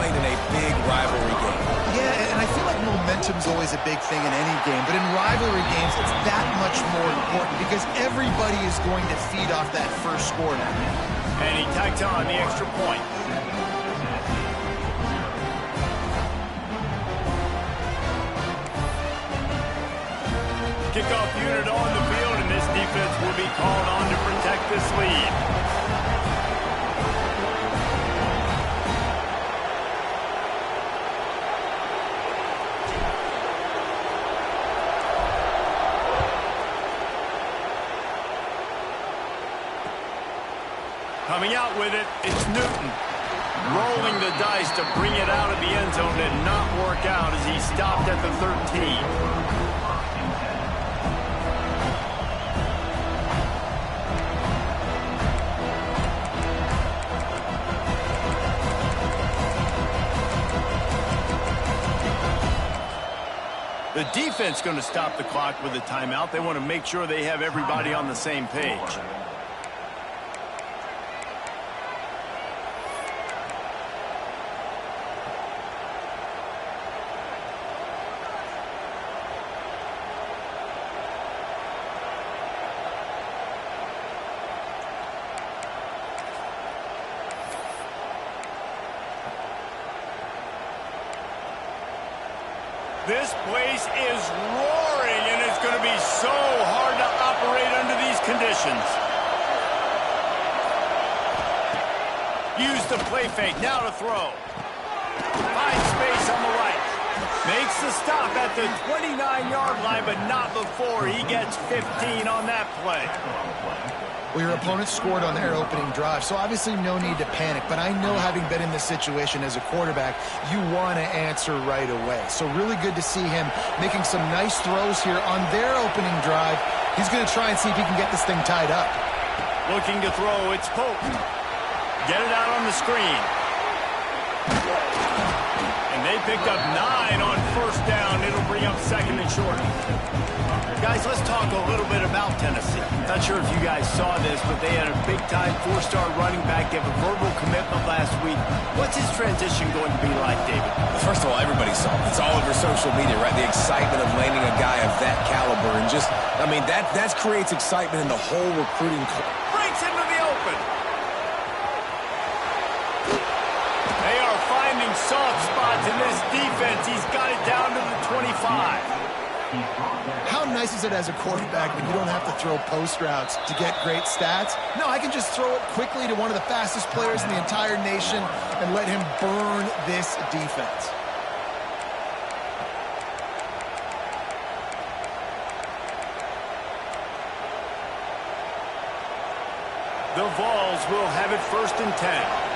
playing in a big rivalry game. Yeah, and I feel like momentum's always a big thing in any game, but in rivalry games, it's that much more important because everybody is going to feed off that first score now. And he tacked on the extra point. Kickoff unit on the field, and this defense will be called on to protect this lead. Coming out with it, it's Newton. Rolling the dice to bring it out of the end zone did not work out as he stopped at the 13. The defense going to stop the clock with a timeout. They want to make sure they have everybody on the same page. This place is roaring, and it's going to be so hard to operate under these conditions. Use the play fake, now to throw. Finds space on the right. Makes the stop at the 29-yard line, but not before he gets 15 on that play. Well, your opponent scored on their opening drive, so obviously no need to panic. But I know, having been in this situation as a quarterback, you want to answer right away. So really good to see him making some nice throws here on their opening drive. He's going to try and see if he can get this thing tied up. Looking to throw, it's Pope. Get it out on the screen. And they picked up 9 on first down. It'll bring up second and short. Guys, let's talk a little bit about Tennessee. Not sure if you guys saw this, but they had a big-time 4-star running back give a verbal commitment last week. What's his transition going to be like, David? Well, first of all, everybody saw it. It's all over social media, right? The excitement of landing a guy of that caliber. And just, I mean, that creates excitement in the whole recruiting. Breaks into the open. They are finding soft spots in this defense. He's got it down to the 25. How nice is it as a quarterback when you don't have to throw post routes to get great stats? No, I can just throw it quickly to one of the fastest players in the entire nation and let him burn this defense. The Vols will have it 1st and 10.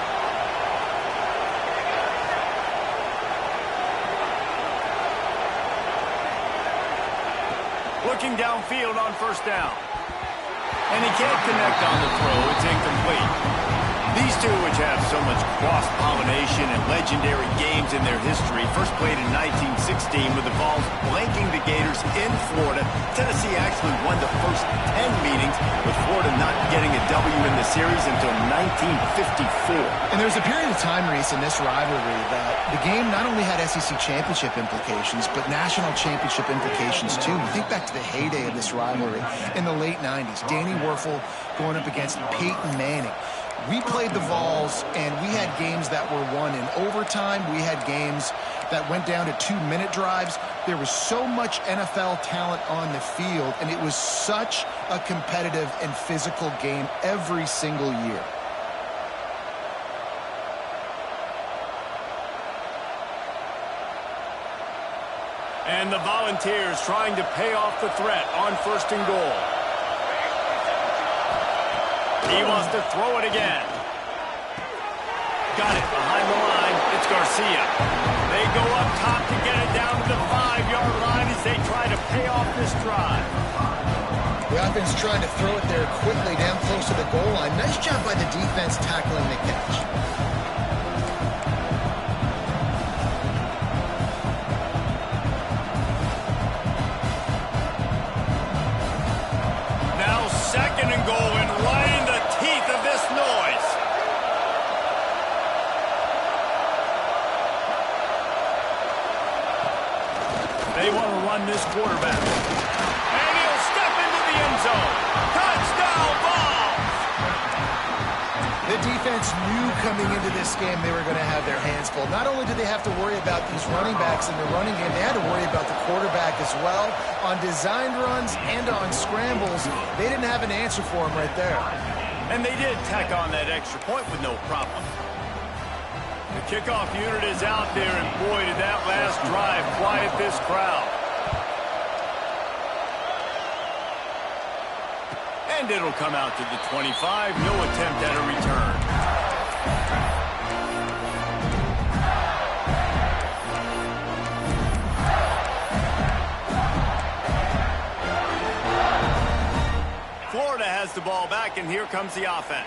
Looking downfield on first down. And he can't connect on the throw. It's incomplete. These two, which have so much cross-pollination and legendary games in their history, first played in 1916 with the Vols blanking the Gators in Florida. Tennessee actually won the first 10 meetings, with Florida not getting a W in the series until 1954. And there's a period of time, Reese, in this rivalry that the game not only had SEC championship implications, but national championship implications too. You think back to the heyday of this rivalry in the late 90s. Danny Werfel going up against Peyton Manning. We played the Vols, and we had games that were won in overtime. We had games that went down to 2-minute drives. There was so much NFL talent on the field, and it was such a competitive and physical game every single year. And the Volunteers trying to pay off the threat on 1st and goal. He wants to throw it again. Got it behind the line. It's Garcia. They go up top to get it down to the 5-yard line as they try to pay off this drive. The offense trying to throw it there quickly down close to the goal line. Nice job by the defense tackling the catch. Now 2nd and goal, and right in the teeth of this noise. on this quarterback. And he'll step into the end zone. Touchdown ball! The defense knew coming into this game they were going to have their hands full. Not only did they have to worry about these running backs in the running game, they had to worry about the quarterback as well. On designed runs and on scrambles, they didn't have an answer for him right there. And they did tack on that extra point with no problem. The kickoff unit is out there, and boy, did that last drive quiet this crowd. And it'll come out to the 25. No attempt at a return. Florida has the ball back, and here comes the offense.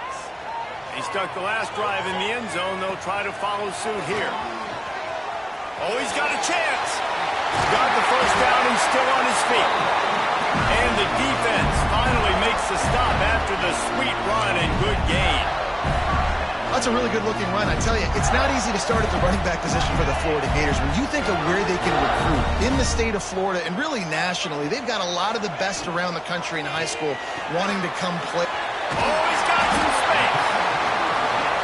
He stuck the last drive in the end zone. They'll try to follow suit here. Oh, he's got a chance. Got the first down and still on his feet. And the defense finally makes the stop after the sweet run and good gain. That's a really good-looking run. I tell you, it's not easy to start at the running back position for the Florida Gators. When you think of where they can recruit in the state of Florida and really nationally, they've got a lot of the best around the country in high school wanting to come play. Oh, he's got some space.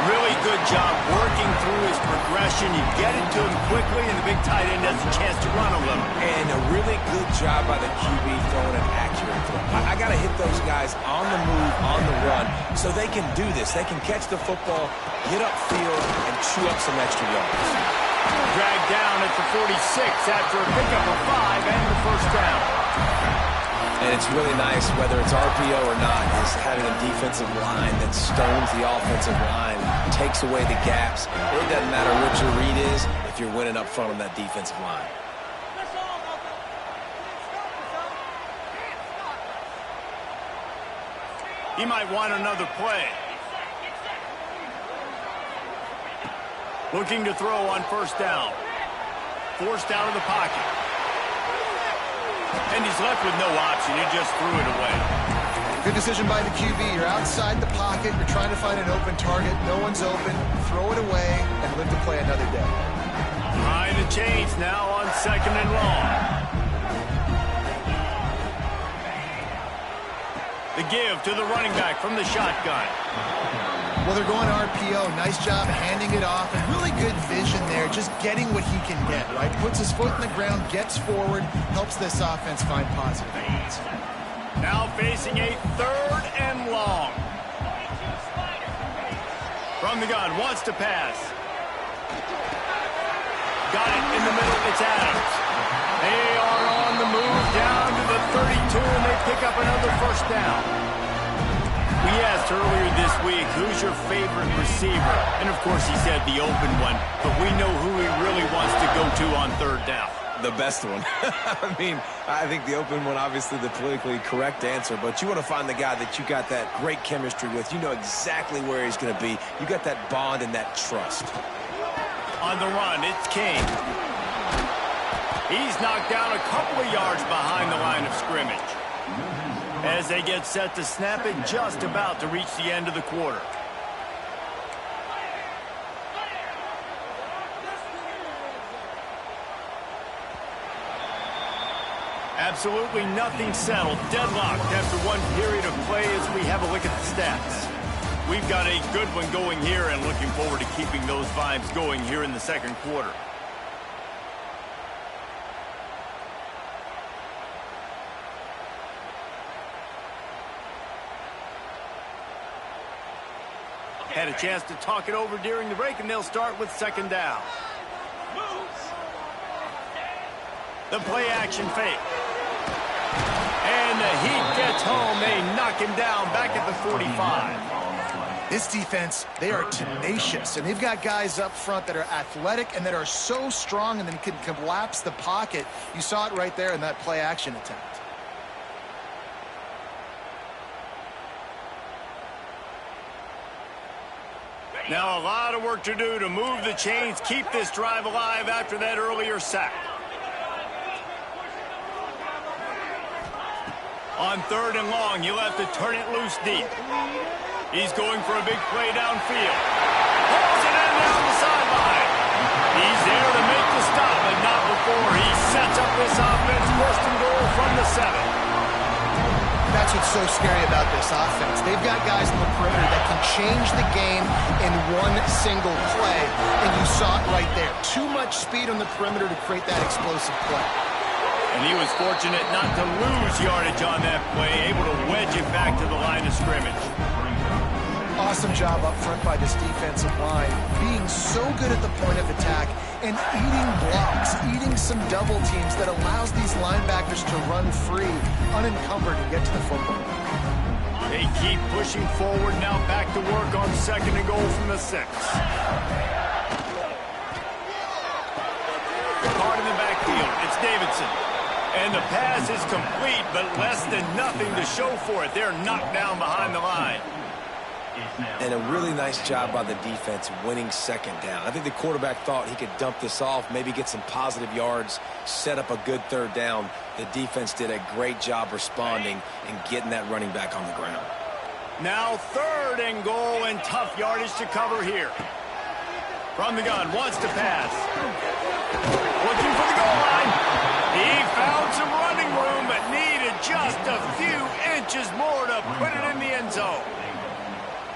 Really good job working through his progression. You get it to him quickly, and the big tight end has a chance to run a little. And a really good job by the QB throwing an accurate throw. I got to hit those guys on the move, on the run, so they can do this. They can catch the football, get upfield, and chew up some extra yards. Dragged down at the 46 after a pickup of 5 and the first down. And it's really nice, whether it's RPO or not, is having a defensive line that stones the offensive line, takes away the gaps. It doesn't matter what your read is if you're winning up front on that defensive line. He might want another play. Looking to throw on first down. Forced out of the pocket. And he's left with no option. He just threw it away. Good decision by the QB. You're outside the pocket. You're trying to find an open target. No one's open. Throw it away and live to play another day. Trying to change now on second and long. The give to the running back from the shotgun. Well, they're going RPO. Nice job handing it off. And really good vision there. Just getting what he can get, right? Puts his foot in the ground, gets forward, helps this offense find positive aids. Now facing a third and long. From the gun, wants to pass. Got it in the middle. It's Adams. They are on the move down to the 32, and they pick up another first down. We asked earlier this week, who's your favorite receiver? And, of course, he said the open one. But we know who he really wants to go to on third down. The best one. I mean, I think the open one, obviously the politically correct answer, but you want to find the guy that you got that great chemistry with. You know exactly where he's going to be. You got that bond and that trust. On the run, it's King. He's knocked down a couple of yards behind the line of scrimmage. As they get set to snap it, just about to reach the end of the quarter. Absolutely nothing settled. Deadlocked after one period of play as we have a look at the stats. We've got a good one going here and looking forward to keeping those vibes going here in the second quarter. Had a chance to talk it over during the break, and they'll start with second down. The play action fake. And the Heat gets home. They knock him down back at the 45. This defense, they are tenacious, and they've got guys up front that are athletic and that are so strong and then can collapse the pocket. You saw it right there in that play action attempt. Now a lot of work to do to move the chains, keep this drive alive after that earlier sack. On third and long, you'll have to turn it loose deep. He's going for a big play downfield. Pulls it in down the sideline. He's there to make the stop, but not before he sets up this offense first what's so scary about this offense. They've got guys in the perimeter that can change the game in one single play, and you saw it right there. Too much speed on the perimeter to create that explosive play. And he was fortunate not to lose yardage on that play, able to wedge it back to the line of scrimmage. Awesome job up front by this defensive line, being so good at the point of attack and eating blocks, eating some double teams that allows these linebackers to run free, unencumbered, and get to the football. They keep pushing forward, now back to work on 2nd and goal from the 6. Caught in the backfield, it's Davidson. And the pass is complete, but less than nothing to show for it. They're knocked down behind the line. And a really nice job by the defense winning 2nd down. I think the quarterback thought he could dump this off, maybe get some positive yards, set up a good 3rd down. The defense did a great job responding and getting that running back on the ground. Now 3rd and goal, and tough yardage to cover here. From the gun, wants to pass. Looking for the goal line. He found some running room, but needed just a few inches more to put it in the end zone.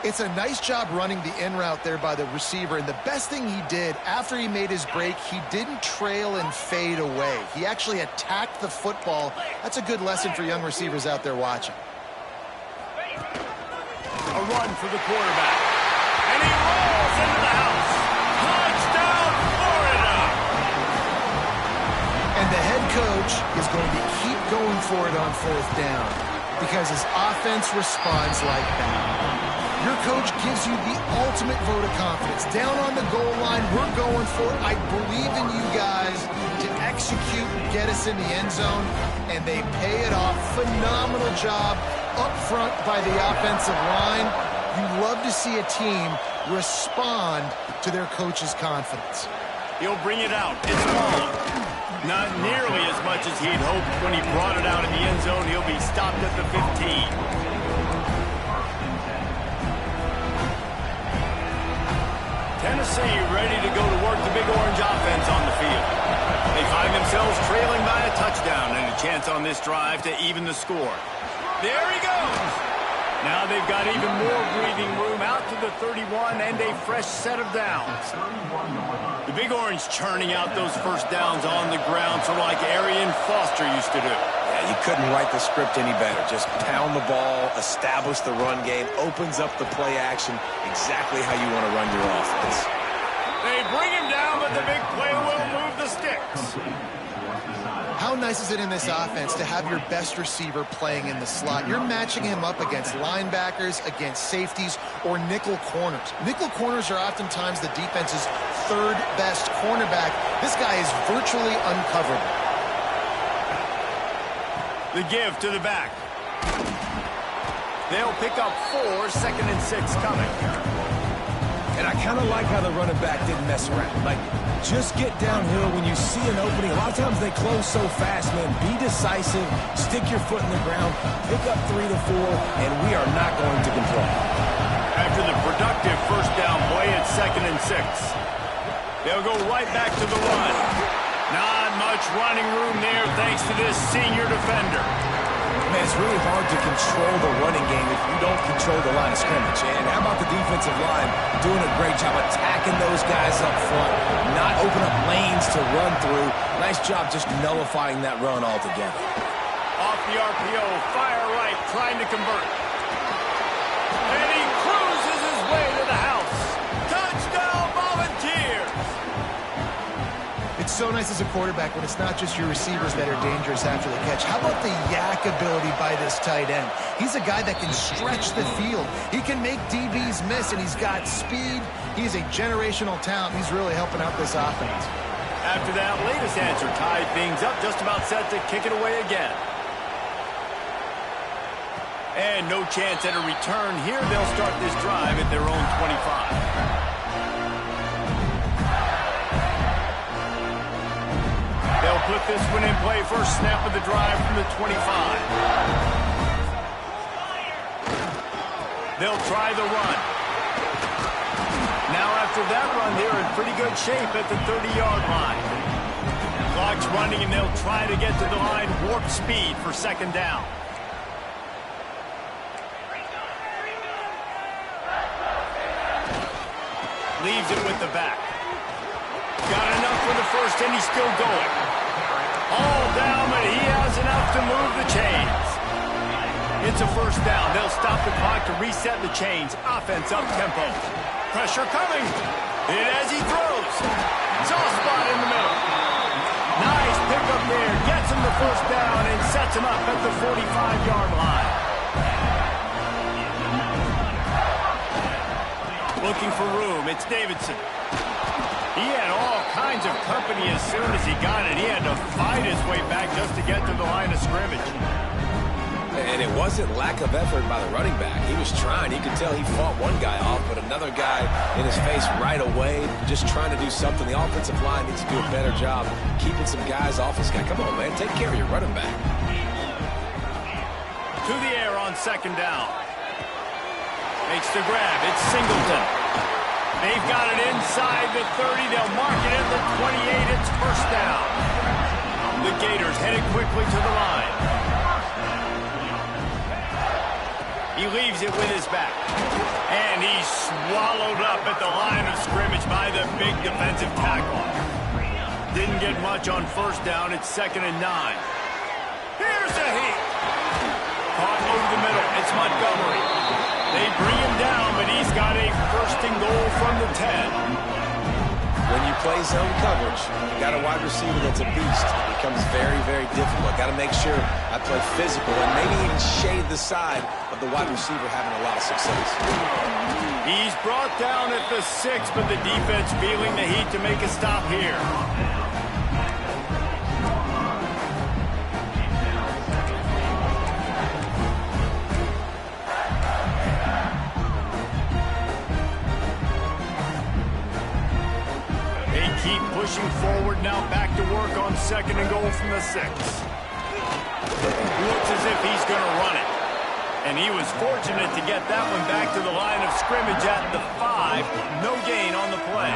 It's a nice job running the in route there by the receiver, and the best thing he did after he made his break, he didn't trail and fade away. He actually attacked the football. That's a good lesson for young receivers out there watching. A run for the quarterback, and he rolls into the house. Touchdown, Florida! And the head coach is going to keep going for it on 4th down because his offense responds like that. Your coach gives you the ultimate vote of confidence. Down on the goal line, we're going for it. I believe in you guys to execute and get us in the end zone, and they pay it off. Phenomenal job up front by the offensive line. You love to see a team respond to their coach's confidence. He'll bring it out. It's long. Not nearly as much as he'd hoped when he brought it out in the end zone. He'll be stopped at the 15. Tennessee ready to go to work the Big Orange offense on the field. They find themselves trailing by a touchdown and a chance on this drive to even the score. There he goes. Now they've got even more breathing room out to the 31 and a fresh set of downs. The Big Orange churning out those 1st downs on the ground, so like Arian Foster used to do. Yeah, you couldn't write the script any better. Just pound the ball, establish the run game, opens up the play action, exactly how you want to run your offense. They bring him down, but the big play will move the sticks. How nice is it in this offense to have your best receiver playing in the slot? You're matching him up against linebackers, against safeties, or nickel corners. Nickel corners are oftentimes the defense's 3rd best cornerback. This guy is virtually uncoverable. The give to the back. They'll pick up 4, 2nd and 6 coming. And I kind of like how the running back didn't mess around. Like, just get downhill when you see an opening. A lot of times they close so fast, man. Be decisive, stick your foot in the ground, pick up 3 to 4, and we are not going to complain. After the productive 1st down play, it's 2nd and 6. They'll go right back to the run. Not much running room there thanks to this senior defender. Man, it's really hard to control the running game if you don't control the line of scrimmage. And how about the defensive line doing a great job attacking those guys up front, not open up lanes to run through. Nice job just nullifying that run altogether. Off the RPO, fire right, trying to convert. And he cruises his way to the house. Touchdown, Volunteers! It's so nice as a quarterback when it's not just your receivers that are dangerous after the catch. How about the yak ability by this tight end? He's a guy that can stretch the field. He can make DBs miss, and he's got speed. He's a generational talent. He's really helping out this offense. After that latest answer tied things up, just about set to kick it away again. And no chance at a return here. They'll start this drive at their own 25. They'll put this one in play. First snap of the drive from the 25. They'll try the run. Now after that run, they're in pretty good shape at the 30-yard line. Clock's running, and they'll try to get to the line warp speed for 2nd down. Leaves it with the back. Got enough for the first, and he's still going. All down, but he has enough to move the chains. It's a first down. They'll stop the clock to reset the chains. Offense up tempo. Pressure coming. And as he throws, soft spot in the middle. Nice pickup there. Gets him the first down and sets him up at the 45-yard line. Looking for room. It's Davidson. He had all kinds of company as soon as he got it. He had to fight his way back just to get to the line of scrimmage. And it wasn't lack of effort by the running back. He was trying. You could tell he fought one guy off, but another guy in his face right away, just trying to do something. The offensive line needs to do a better job keeping some guys off this guy. Come on, man. Take care of your running back. To the air on second down. Makes the grab. It's Singleton. They've got it inside the 30. They'll mark it at the 28. It's first down. The Gators headed quickly to the line. He leaves it with his back. And he's swallowed up at the line of scrimmage by the big defensive tackle. Didn't get much on first down. It's 2nd and 9. Here's a heat. Caught over the middle. It's Montgomery. They bring him down, but he's got a first and goal from the 10. When you play zone coverage, you got a wide receiver that's a beast. It becomes very, very difficult. Got to make sure I play physical and maybe even shade the side of the wide receiver having a lot of success. He's brought down at the 6, but the defense feeling the heat to make a stop here. Keep pushing forward now, back to work on 2nd and goal from the 6. Looks as if he's going to run it. And he was fortunate to get that one back to the line of scrimmage at the 5. No gain on the play.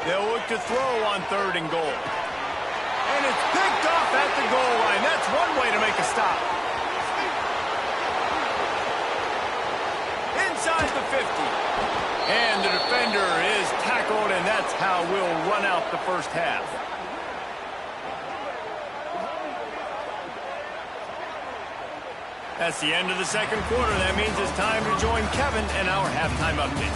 They'll look to throw on 3rd and goal. And it's picked off at the goal line. That's one way to make a stop. Inside the 50. And the defender is tackled, and that's how we'll run out the first half. That's the end of the second quarter. That means it's time to join Kevin in our halftime update.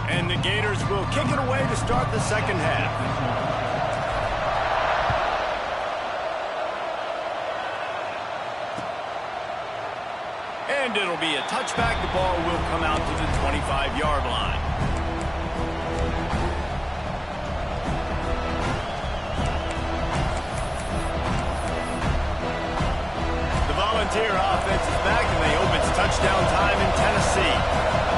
And the Gators will kick it away to start the second half. And it'll be a touchback. The ball will come out to the 25-yard line. The Volunteer offense is back, and they open touchdown time in Tennessee.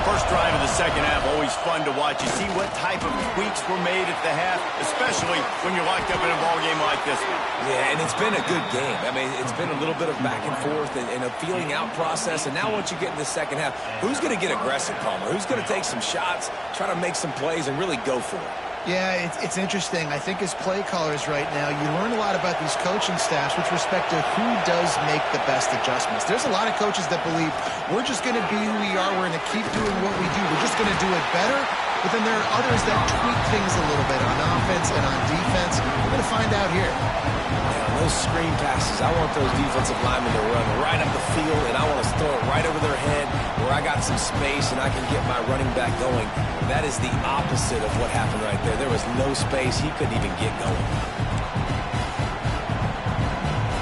First drive of the second half, always fun to watch. You see what type of tweaks were made at the half, especially when you're locked up in a ball game like this one. Yeah, and it's been a good game. I mean, it's been a little bit of back and forth and a feeling out process. And now once you get in the second half, who's going to get aggressive, Palmer? Who's going to take some shots, try to make some plays, and really go for it? Yeah, it's interesting. I think as play callers right now, you learn a lot about these coaching staffs with respect to who does make the best adjustments. There's a lot of coaches that believe we're just going to be who we are. We're going to keep doing what we do. We're just going to do it better. But then there are others that tweak things a little bit on offense and on defense. We're going to find out here. Yeah, those screen passes, I want those defensive linemen to run right up the field, and I want to throw it right over their head where I got some space and I can get my running back going. That is the opposite of what happened right there. There was no space. He couldn't even get going.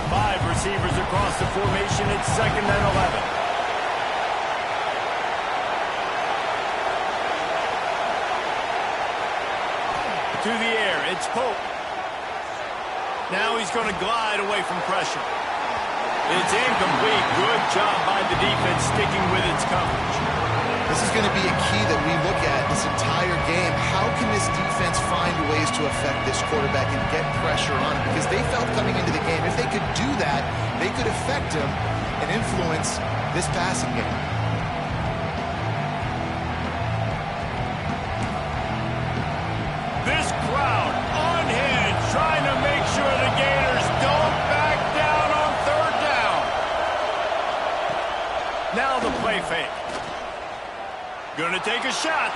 5 receivers across the formation. It's 2nd and 11. To the air, it's Pope. Now he's going to glide away from pressure. It's incomplete. Good job by the defense sticking with its coverage. This is going to be a key that we look at this entire game. How can this defense find ways to affect this quarterback and get pressure on him? Because they felt coming into the game, if they could do that, they could affect him and influence this passing game. This crowd Gonna take a shot.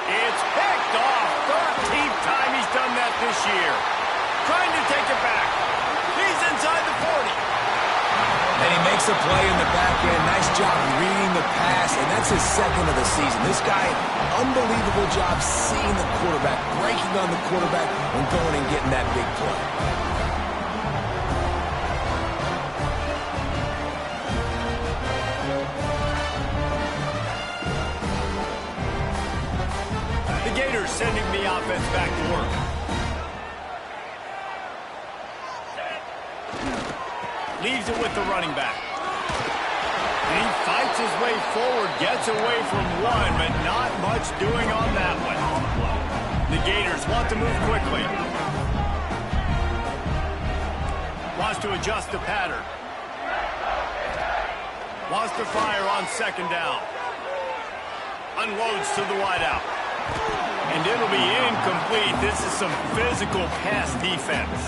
It's picked off. 13th time he's done that this year. Trying to take it back. He's inside the 40. And he makes a play in the back end. Nice job reading the pass, and that's his second of the season. This guy, unbelievable job seeing the quarterback, breaking on the quarterback, and going and getting that big play. The Gators sending the offense back to work. Leaves it with the running back. And he fights his way forward, gets away from one, but not much doing on that one. The Gators want to move quickly. Wants to adjust the pattern. Wants to fire on second down. Unloads to the wideout. And it'll be incomplete. This is some physical pass defense.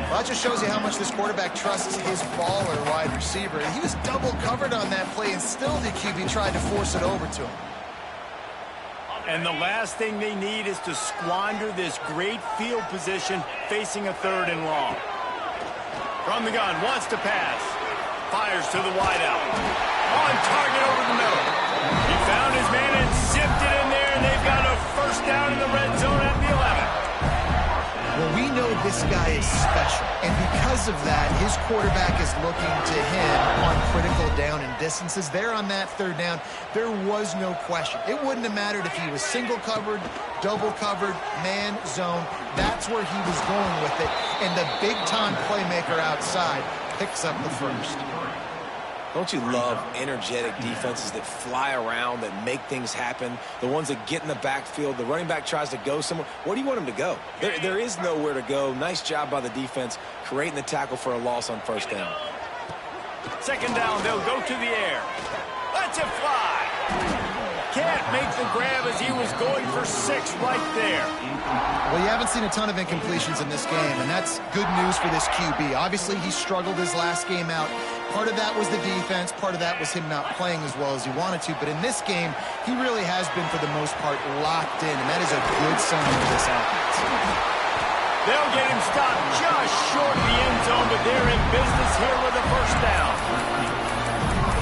Well, that just shows you how much this quarterback trusts his baller wide receiver. He was double covered on that play, and still the QB tried to force it over to him. And the last thing they need is to squander this great field position facing a 3rd and long. From the gun, wants to pass. Fires to the wideout. On target over the middle. He found his man and zipped it in there, and they've got a first down in the red zone at the 11. Well, we know this guy is special, and because of that, his quarterback is looking to him on critical down and distances. There on that 3rd down, there was no question. It wouldn't have mattered if he was single covered, double covered, man, zone. That's where he was going with it, and the big-time playmaker outside picks up the first. Don't you love energetic defenses that fly around, that make things happen? The ones that get in the backfield, the running back tries to go somewhere. Where do you want him to go? There is nowhere to go. Nice job by the defense, creating the tackle for a loss on first down. Second down, they'll go to the air. Let's it fly. Can't make the grab as he was going for 6 right there. Well, you haven't seen a ton of incompletions in this game, and that's good news for this QB. Obviously, he struggled his last game out. Part of that was the defense. Part of that was him not playing as well as he wanted to. But in this game, he really has been, for the most part, locked in, and that is a good sign for this offense. They'll get him stopped just short of the end zone, but they're in business here with a first down.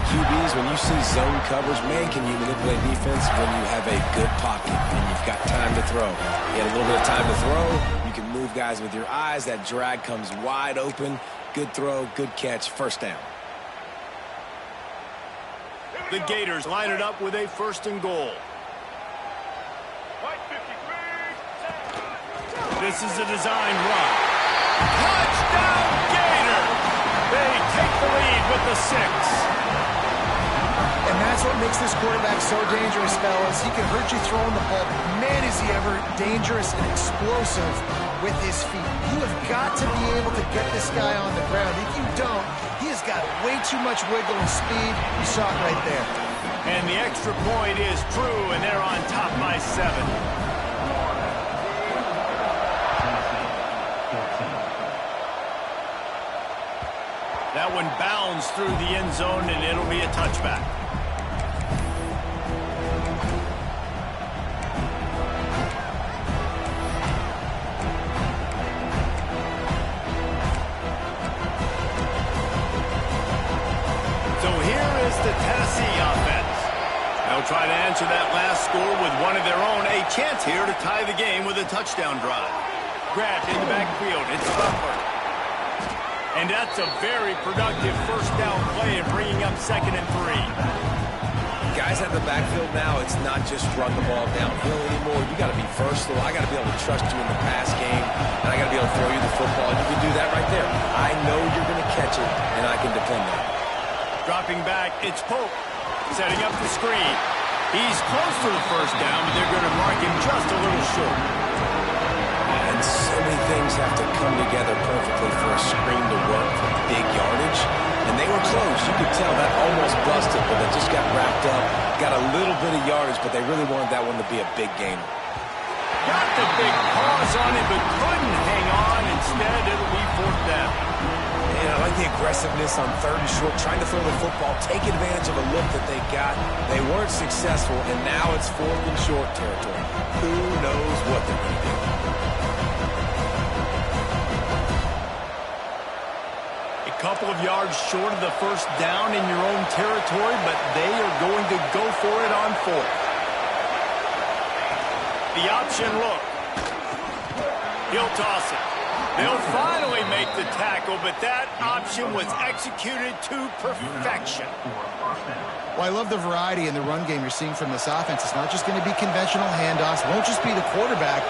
QBs, when you see zone coverage, man, can you manipulate defense when you have a good pocket and you've got time to throw. You had a little bit of time to throw. You can move guys with your eyes. That drag comes wide open. Good throw, good catch, first down. The Gators line it up with a 1st and goal. This is a design run. Touchdown, Gator! They take the lead with the 6. And that's what makes this quarterback so dangerous, fellas. He can hurt you throwing the ball. Man, is he ever dangerous and explosive with his feet. You have got to be able to get this guy on the ground. If you don't, he has got way too much wiggle and speed. You saw it right there. And the extra point is true, and they're on top by 7. That one bounds through the end zone, and it'll be a touchback. So here is the Tennessee offense. They'll try to answer that last score with one of their own. A chance here to tie the game with a touchdown drive. Grabbed in the backfield. It's Butler. And that's a very productive first down play and bringing up 2nd and 3. Guys at the backfield now, it's not just run the ball downhill anymore. You got to be versatile. I got to be able to trust you in the pass game, and I got to be able to throw you the football. You can do that right there. I know you're going to catch it, and I can depend on it. Dropping back, it's Pope. Setting up the screen. He's close to the first down, but they're going to mark him just a little short. And so many things have to come together perfectly for a screen to work for big yardage. And they were close. You could tell that almost busted, but they just got wrapped up. Got a little bit of yardage, but they really wanted that one to be a big gainer. Got the big pause on it, but couldn't hang on. Instead, it'll be 4th down. And I like the aggressiveness on 3rd and short, trying to throw the football, take advantage of a look that they got. They weren't successful, and now it's 4th and short territory. Who knows what they're going to do? A couple of yards short of the first down in your own territory, but they are going to go for it on 4th. The option look. He'll toss it. They'll finally make the tackle, but that option was executed to perfection. Well, I love the variety in the run game you're seeing from this offense. It's not just going to be conventional handoffs. It won't just be the quarterback.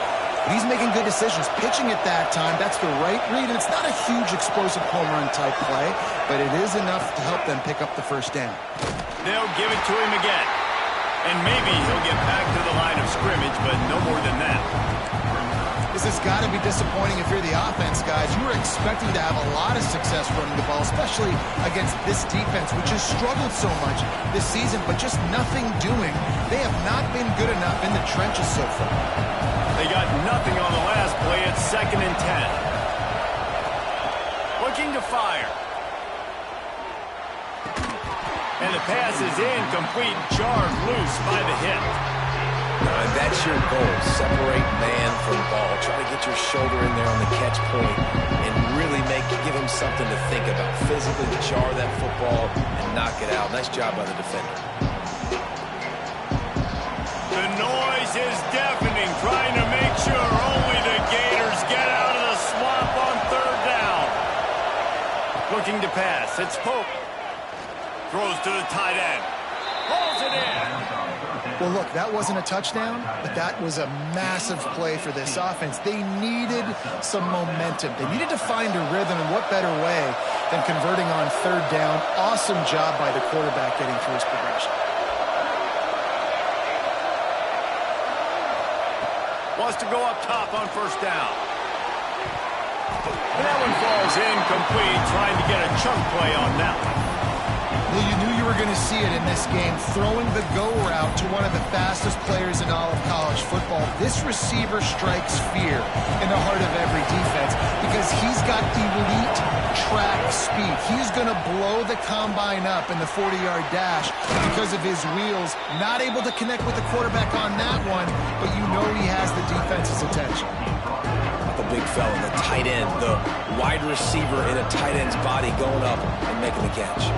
He's making good decisions. Pitching at that time, that's the right read. And it's not a huge explosive home run type play, but it is enough to help them pick up the first down. They'll give it to him again. And maybe he'll get back to the line of scrimmage, but no more than that. This has got to be disappointing if you're the offense, guys. You were expecting to have a lot of success running the ball, especially against this defense, which has struggled so much this season, but just nothing doing. They have not been good enough in the trenches so far. They got nothing on the last play at 2nd and 10. Looking to fire. And the pass is incomplete, jarred loose by the hit. And that's your goal. Separate man from ball. Try to get your shoulder in there on the catch point and really give him something to think about. Physically jar that football and knock it out. Nice job by the defender. The noise is deafening, trying to make sure only the Gators get out of the swamp on 3rd down. Looking to pass. It's Pope. Throws to the tight end. Pulls it in. Well, look, that wasn't a touchdown, but that was a massive play for this offense. They needed some momentum. They needed to find a rhythm, and what better way than converting on 3rd down. Awesome job by the quarterback getting through his progression. Wants to go up top on 1st down. That one falls incomplete, trying to get a chunk play on that one. Well, you knew you were going to see it in this game, throwing the go route to one of the fastest players in all of college football. This receiver strikes fear in the heart of every defense because he's got elite track speed. He's going to blow the combine up in the 40-yard dash because of his wheels. Not able to connect with the quarterback on that one, but you know he has the defense's attention. The big fella, the tight end, the wide receiver in a tight end's body going up and making the catch.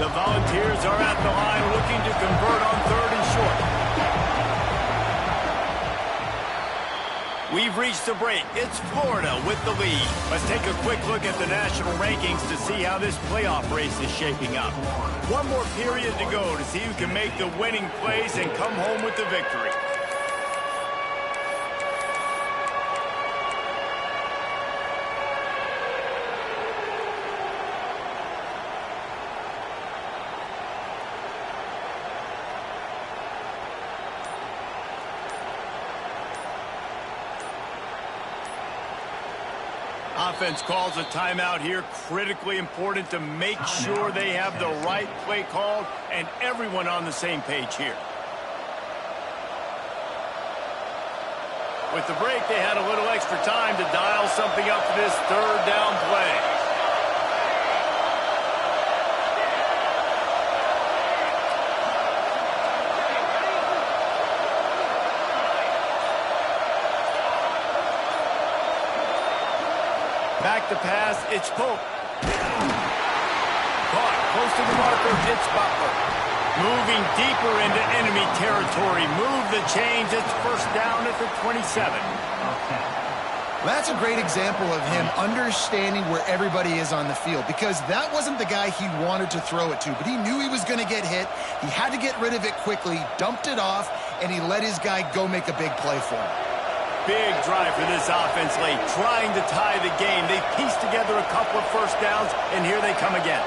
Volunteers are at the line looking to convert on 3rd and short. We've reached the break. It's Florida with the lead. Let's take a quick look at the national rankings to see how this playoff race is shaping up. One more period to go to see who can make the winning plays and come home with the victory. Offense calls a timeout here. Critically important to make sure they have the right play called and everyone on the same page here. With the break, they had a little extra time to dial something up for this 3rd down play. Back to pass, it's Pope. Caught close to the marker, it's Butler. Moving deeper into enemy territory. Move the chains, it's 1st down at the 27. That's a great example of him understanding where everybody is on the field, because that wasn't the guy he wanted to throw it to, but he knew he was going to get hit. He had to get rid of it quickly, dumped it off, and he let his guy go make a big play for him. Big drive for this offense late, trying to tie the game. They pieced together a couple of 1st downs, and here they come again.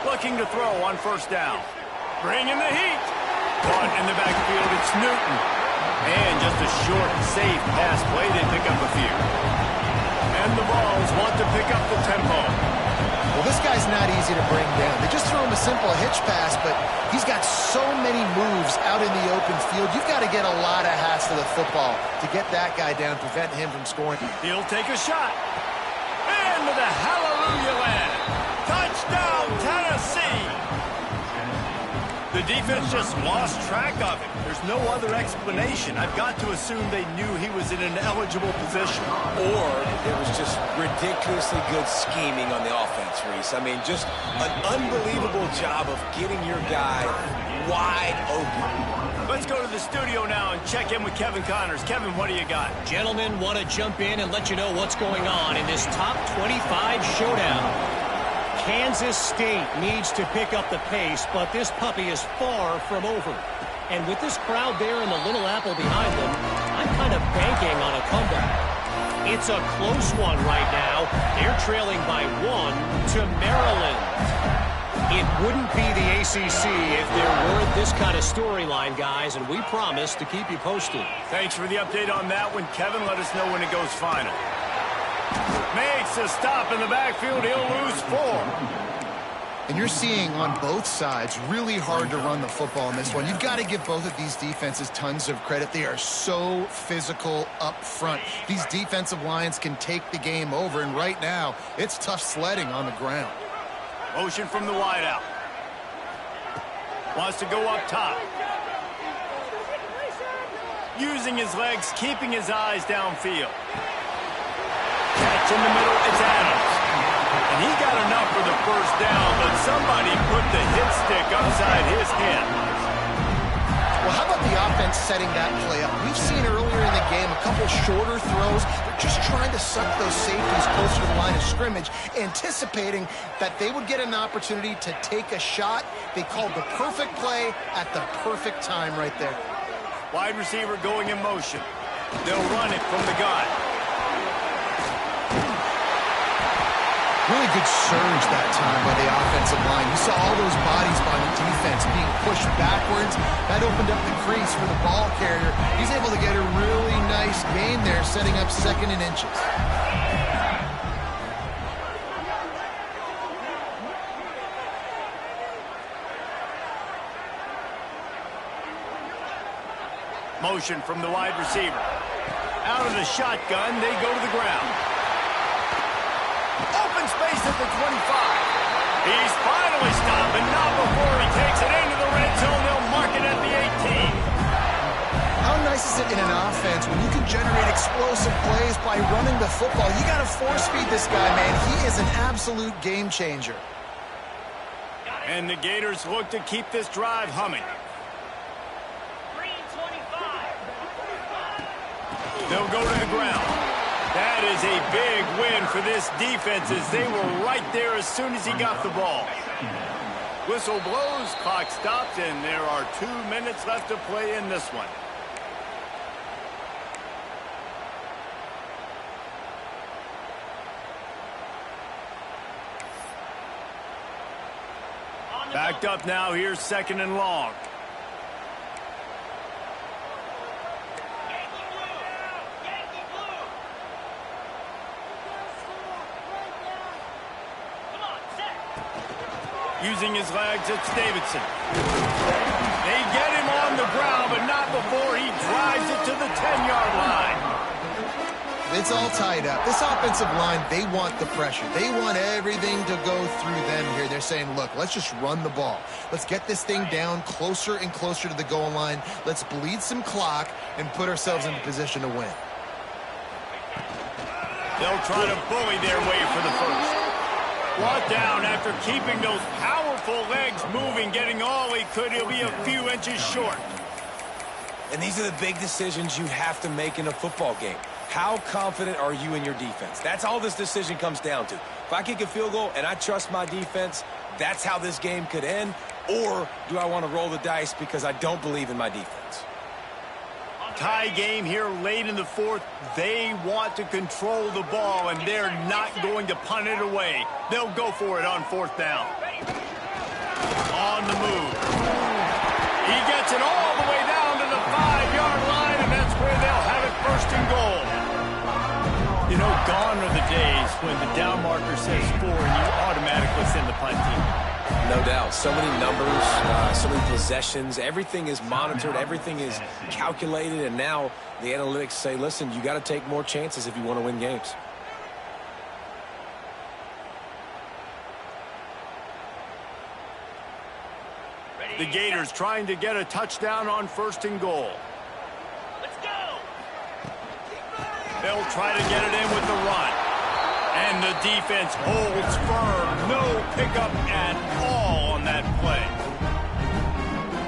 Looking to throw on 1st down. Bringing the heat. Caught in the backfield, it's Newton. And just a short, safe pass play. They pick up a few. And the Vols want to pick up the tempo. Well, this guy's not easy to bring down. They just throw him a simple hitch pass, but he's got so many moves out in the open field. You've got to get a lot of hats to the football to get that guy down, prevent him from scoring. He'll take a shot. Into the hallelujah land. Touchdown, Tennessee. The defense just lost track of him. There's no other explanation. I've got to assume they knew he was in an eligible position. Or it was just ridiculously good scheming on the offense, Reese. I mean, just an unbelievable job of getting your guy wide open. Let's go to the studio now and check in with Kevin Connors. Kevin, what do you got? Gentlemen, want to jump in and let you know what's going on in this top 25 showdown. Kansas State needs to pick up the pace, but this puppy is far from over. And with this crowd there and the Little Apple behind them, I'm kind of banking on a comeback. It's a close one right now. They're trailing by 1 to Maryland. It wouldn't be the ACC if there weren't this kind of storyline, guys, and we promise to keep you posted. Thanks for the update on that one, Kevin. Let us know when it goes final. Makes a stop in the backfield. He'll lose 4. And you're seeing on both sides really hard to run the football in this one. You've got to give both of these defenses tons of credit. They are so physical up front. These defensive lines can take the game over, and right now it's tough sledding on the ground. Motion from the wideout. Wants to go up top. Using his legs, keeping his eyes downfield. Catch in the middle, it's Adams. And he got enough for the first down, but somebody put the hit stick upside his head. Well, how about the offense setting that play up? We've seen earlier in the game a couple shorter throws. They're just trying to suck those safeties closer to the line of scrimmage, anticipating that they would get an opportunity to take a shot. They called the perfect play at the perfect time right there. Wide receiver going in motion. They'll run it from the gun. Really good surge that time by the offensive line. You saw all those bodies by the defense being pushed backwards. That opened up the crease for the ball carrier. He's able to get a really nice gain there, setting up 2nd and inches. Motion from the wide receiver. Out of the shotgun, they go to the ground. Open space at the 25. He's finally stopped, but not before he takes it into the red zone. They'll mark it at the 18. How nice is it in an offense when you can generate explosive plays by running the football? You got to force feed this guy, man. He is an absolute game changer. And the Gators look to keep this drive humming. They'll go to the ground. That is a big win for this defense as they were right there as soon as he got the ball. Whistle blows, clock stops, and there are 2 minutes left to play in this one. Backed up now, here's 2nd and long. Using his legs, it's Davidson. They get him on the ground, but not before he drives it to the 10-yard line. It's all tied up. This offensive line, they want the pressure. They want everything to go through them here. They're saying, look, let's just run the ball. Let's get this thing down closer and closer to the goal line. Let's bleed some clock and put ourselves in position to win. They'll try to bully their way for the first. Brought down after keeping those powerful legs moving, getting all he could. He'll be a few inches short. And these are the big decisions you have to make in a football game. How confident are you in your defense? That's all this decision comes down to. If I kick a field goal and I trust my defense, that's how this game could end. Or do I want to roll the dice because I don't believe in my defense? Tie game here late in the fourth. They want to control the ball, and they're not going to punt it away. They'll go for it on 4th down. On the move. He gets it all the way down to the 5-yard line. when the down marker says 4 and you automatically send the punt team. No doubt. So many numbers, so many possessions. Everything is monitored. Everything is calculated. And now the analytics say, listen, you got to take more chances if you want to win games. The Gators trying to get a touchdown on 1st and goal. Let's go. They'll try to get it in with the run. And the defense holds firm. No pickup at all on that play.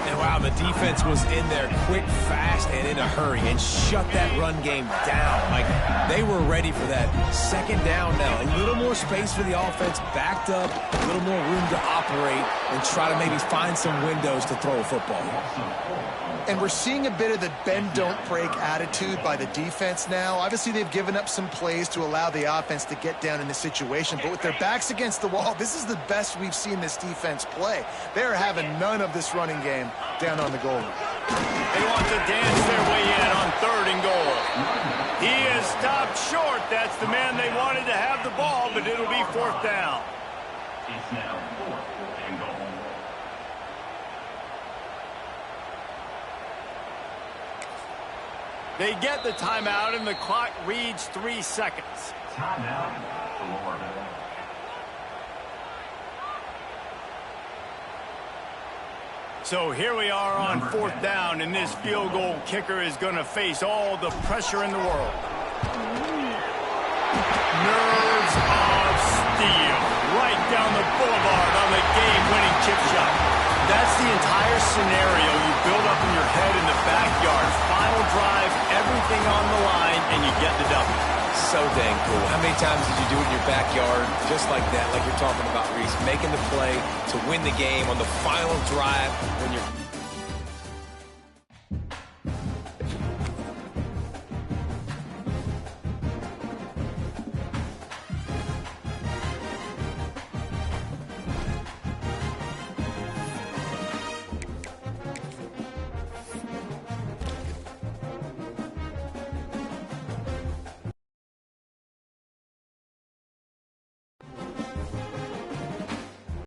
And wow, the defense was in there quick, fast, and in a hurry and shut that run game down. Like, they were ready for that 2nd down now. A little more space for the offense, backed up, a little more room to operate and try to maybe find some windows to throw a football. And we're seeing a bit of the bend-don't-break attitude by the defense now. Obviously, they've given up some plays to allow the offense to get down in the situation. But with their backs against the wall, this is the best we've seen this defense play. They're having none of this running game down on the goal line. They want to dance their way in on 3rd and goal. He is stopped short. That's the man they wanted to have the ball, but it'll be 4th down. It's now 4th and goal. They get the timeout, and the clock reads 3 seconds. Timeout, Florida. So here we are on 4th down, and this field goal kicker is going to face all the pressure in the world. Nerves of steel, right down the boulevard on the game-winning chip shot. That's the entire scenario you build up in your head in the backyard. Final drive, everything on the line, and you get the W. So dang cool. How many times did you do it in your backyard just like that, like you're talking about, Reese, making the play to win the game on the final drive when you're